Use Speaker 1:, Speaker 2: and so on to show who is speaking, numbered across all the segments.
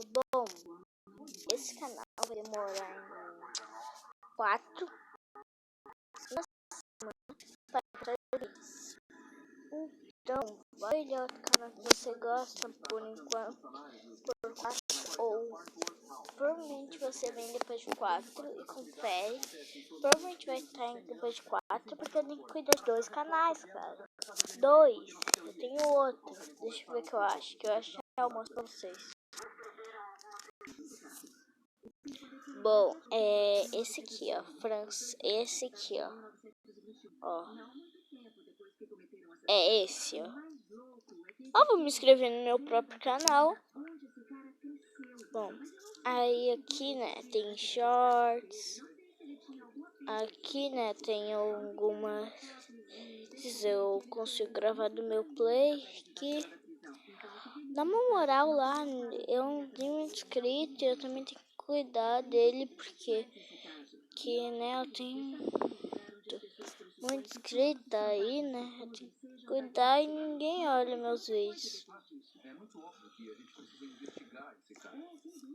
Speaker 1: Bom, esse canal vai demorar em 4 semanas para isso. Então, vai olhar outro canal que você gosta por enquanto, por 4 ou provavelmente você vem depois de 4 e confere. Provavelmente vai estar em depois de 4 porque eu tenho que cuidar de 2 canais, cara. 2, eu tenho outro. Deixa eu ver o que eu acho. Que eu acho que eu mostro pra vocês. Bom, esse aqui, ó, França, esse aqui, ó, é esse, ó. Vou me inscrever no meu próprio canal. Bom, aí aqui, né, tem shorts. Aqui, né, tem algumas. Eu consigo gravar do meu play. Que dá uma moral lá. Eu não tenho inscrito. Eu também tenho que cuidar dele. Porque né, eu tenho muito inscrito aí, né? Eu tenho que cuidar e ninguém olha meus vídeos.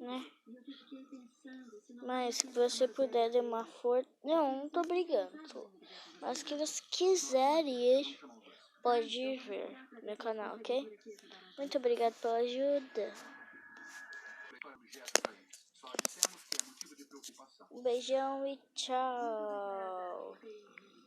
Speaker 1: Né? Mas se você puder dar uma força. Não tô brigando. Mas se você quiser ir, pode ver no meu canal, ok? Muito obrigado pela ajuda. Um beijão e tchau.